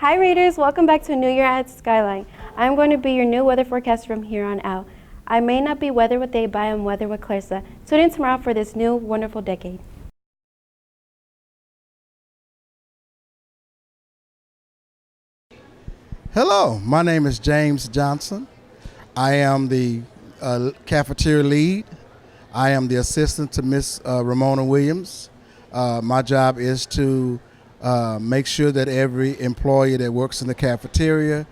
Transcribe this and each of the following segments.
Hi Raiders, welcome back to New Year at Skyline. I'm going to be your new weather forecast from here on out. I may not be weather with Dave, but I am weather with Clarissa. Tune in tomorrow for this new wonderful decade. Hello, my name is James Johnson. I am the cafeteria lead. I am the assistant to Miss Ramona Williams. My job is to make sure that every employee that works in the cafeteria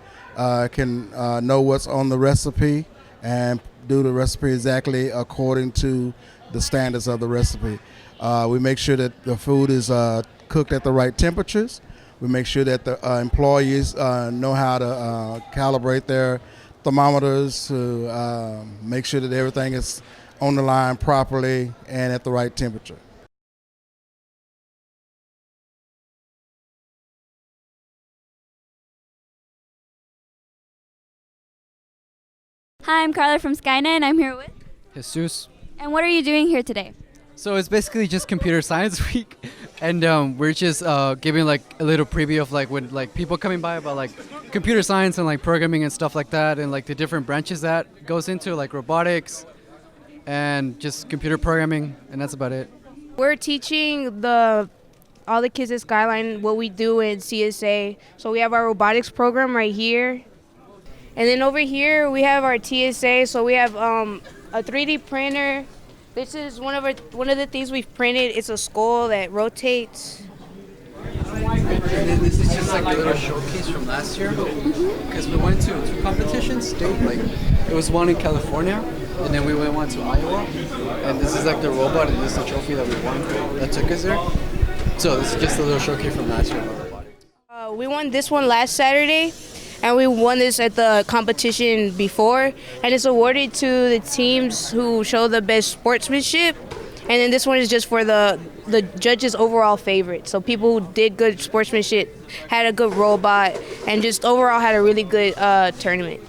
can know what's on the recipe and do the recipe exactly according to the standards of the recipe. We make sure that the food is cooked at the right temperatures. We make sure that the employees know how to calibrate their thermometers to make sure that everything is on the line properly and at the right temperature. Hi, I'm Carla from Skyline. I'm here with. Jesus. And what are you doing here today? So it's basically just computer science week, and we're just giving like a little preview of like when like people coming by about like computer science and like programming and stuff like that, and like the different branches that goes into like robotics and just computer programming, and that's about it. We're teaching all the kids at Skyline what we do in CSA. So we have our robotics program right here. And then over here we have our TSA. So we have a 3D printer. This is one of the things we've printed. It's a skull that rotates. And this is just like a little showcase from last year, because we went to 2 competitions. Like it was one in California, and then we went one to Iowa. And this is like the robot, and this is the trophy that we won that took us there. So this is just a little showcase from last year about robotics. We won this one last Saturday, and we won this at the competition before, and it's awarded to the teams who show the best sportsmanship. And then this one is just for the judges' overall favorite. So people who did good sportsmanship, had a good robot, and just overall had a really good tournament.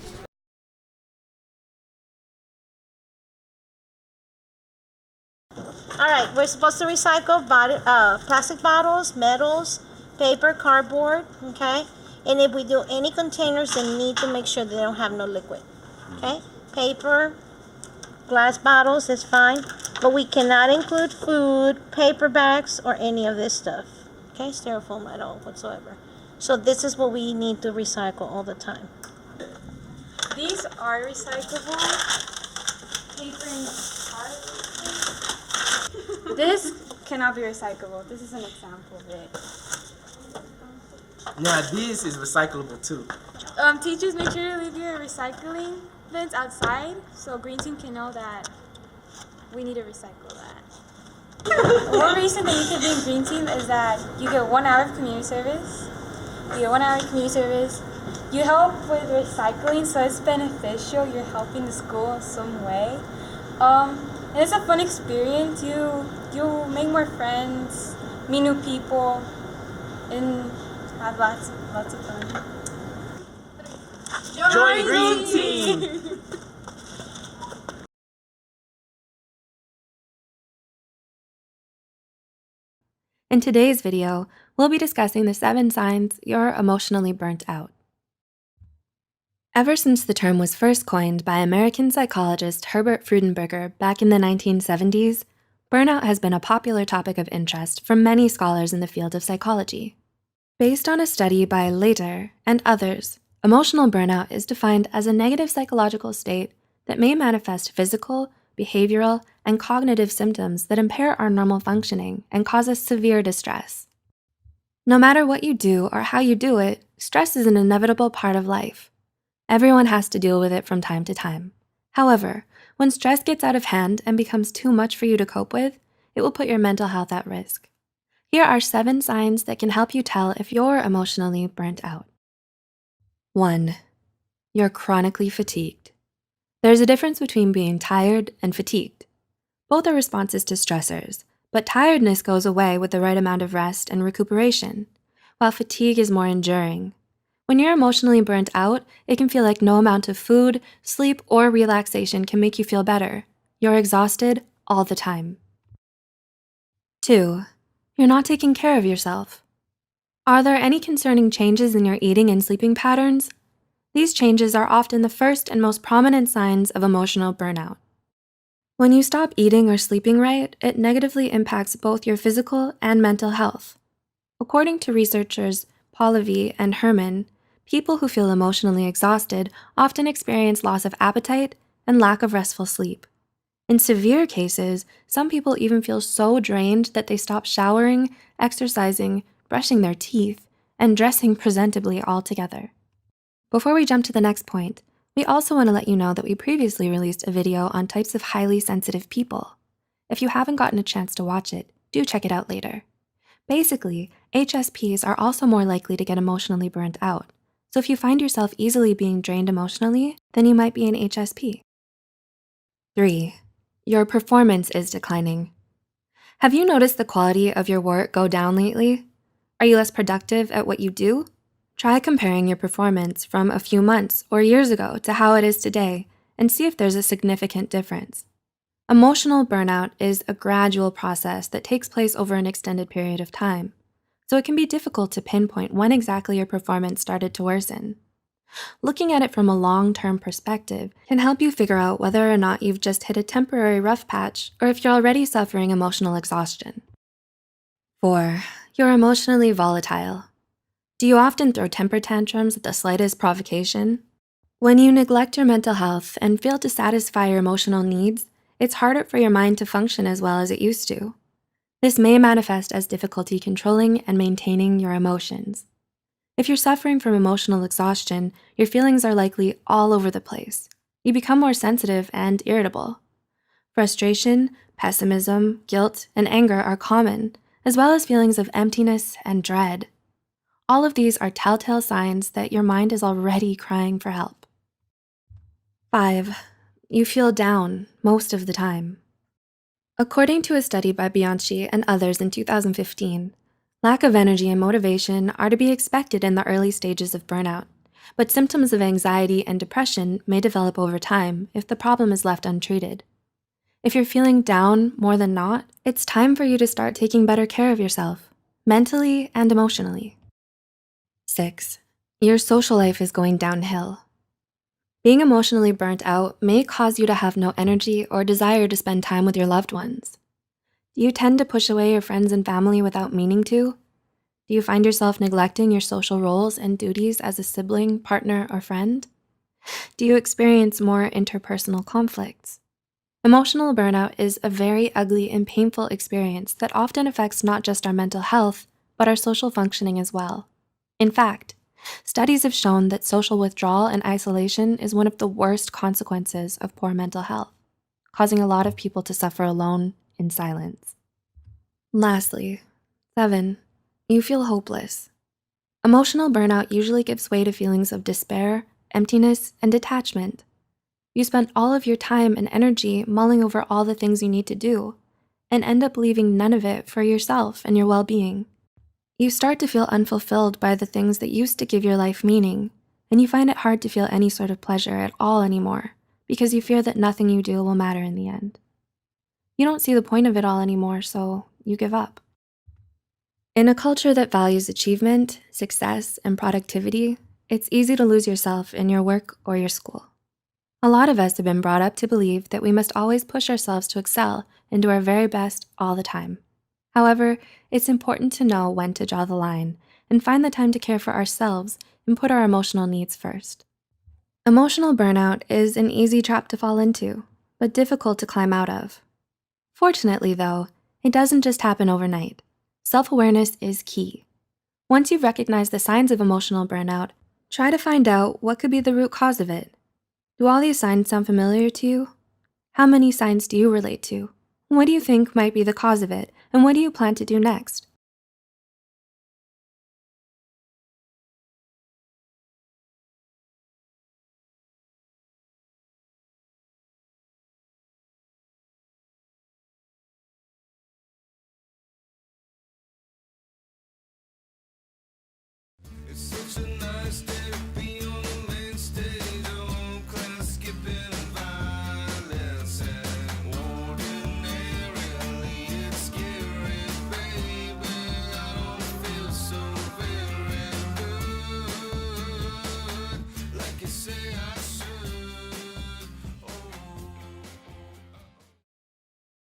All right, we're supposed to recycle plastic bottles, metals, paper, cardboard, okay? And if we do any containers, then need to make sure they don't have no liquid, okay? Paper, glass bottles, that's fine. But we cannot include food, paper bags, or any of this stuff, okay? Styrofoam at all whatsoever. So this is what we need to recycle all the time. These are recyclable. Paper and card. This cannot be recyclable. This is an example of it. Yeah, this is recyclable too. Teachers, make sure to leave your recycling bins outside so Green Team can know that we need to recycle that. One reason that you can be in Green Team is that you get 1 hour of community service. You get 1 hour of community service. You help with recycling, so it's beneficial. You're helping the school in some way. And it's a fun experience. You make more friends, meet new people, and have lots of fun. Join Green Team! In today's video, we'll be discussing the 7 signs you're emotionally burnt out. Ever since the term was first coined by American psychologist Herbert Freudenberger back in the 1970s, burnout has been a popular topic of interest for many scholars in the field of psychology. Based on a study by Later and others, emotional burnout is defined as a negative psychological state that may manifest physical, behavioral, and cognitive symptoms that impair our normal functioning and cause us severe distress. No matter what you do or how you do it, stress is an inevitable part of life. Everyone has to deal with it from time to time. However, when stress gets out of hand and becomes too much for you to cope with, it will put your mental health at risk. Here are 7 signs that can help you tell if you're emotionally burnt out. 1. You're chronically fatigued. There's a difference between being tired and fatigued. Both are responses to stressors, but tiredness goes away with the right amount of rest and recuperation, while fatigue is more enduring. When you're emotionally burnt out, it can feel like no amount of food, sleep, or relaxation can make you feel better. You're exhausted all the time. 2. You're not taking care of yourself. Are there any concerning changes in your eating and sleeping patterns? These changes are often the first and most prominent signs of emotional burnout. When you stop eating or sleeping right, it negatively impacts both your physical and mental health. According to researchers Pallavi and Herman, people who feel emotionally exhausted often experience loss of appetite and lack of restful sleep. In severe cases, some people even feel so drained that they stop showering, exercising, brushing their teeth, and dressing presentably altogether. Before we jump to the next point, we also want to let you know that we previously released a video on types of highly sensitive people. If you haven't gotten a chance to watch it, do check it out later. Basically, HSPs are also more likely to get emotionally burnt out. So if you find yourself easily being drained emotionally, then you might be an HSP. 3. Your performance is declining. Have you noticed the quality of your work go down lately? Are you less productive at what you do? Try comparing your performance from a few months or years ago to how it is today and see if there's a significant difference. Emotional burnout is a gradual process that takes place over an extended period of time, so it can be difficult to pinpoint when exactly your performance started to worsen. Looking at it from a long-term perspective can help you figure out whether or not you've just hit a temporary rough patch or if you're already suffering emotional exhaustion. 4. You're emotionally volatile. Do you often throw temper tantrums at the slightest provocation? When you neglect your mental health and fail to satisfy your emotional needs, it's harder for your mind to function as well as it used to. This may manifest as difficulty controlling and maintaining your emotions. If you're suffering from emotional exhaustion, your feelings are likely all over the place. You become more sensitive and irritable. Frustration, pessimism, guilt, and anger are common, as well as feelings of emptiness and dread. All of these are telltale signs that your mind is already crying for help. 5. You feel down most of the time. According to a study by Bianchi and others in 2015, lack of energy and motivation are to be expected in the early stages of burnout, but symptoms of anxiety and depression may develop over time if the problem is left untreated. If you're feeling down more than not, it's time for you to start taking better care of yourself, mentally and emotionally. 6. Your social life is going downhill. Being emotionally burnt out may cause you to have no energy or desire to spend time with your loved ones. Do you tend to push away your friends and family without meaning to? Do you find yourself neglecting your social roles and duties as a sibling, partner, or friend? Do you experience more interpersonal conflicts? Emotional burnout is a very ugly and painful experience that often affects not just our mental health, but our social functioning as well. In fact, studies have shown that social withdrawal and isolation is one of the worst consequences of poor mental health, causing a lot of people to suffer alone in silence. Lastly, 7. You feel hopeless. Emotional burnout usually gives way to feelings of despair, emptiness, and detachment. You spend all of your time and energy mulling over all the things you need to do, and end up leaving none of it for yourself and your well-being. You start to feel unfulfilled by the things that used to give your life meaning, and you find it hard to feel any sort of pleasure at all anymore because you fear that nothing you do will matter in the end. You don't see the point of it all anymore, so you give up. In a culture that values achievement, success, and productivity, it's easy to lose yourself in your work or your school. A lot of us have been brought up to believe that we must always push ourselves to excel and do our very best all the time. However, it's important to know when to draw the line and find the time to care for ourselves and put our emotional needs first. Emotional burnout is an easy trap to fall into, but difficult to climb out of. Fortunately, though, it doesn't just happen overnight. Self-awareness is key. Once you've recognized the signs of emotional burnout, try to find out what could be the root cause of it. Do all these signs sound familiar to you? How many signs do you relate to? What do you think might be the cause of it, and what do you plan to do next?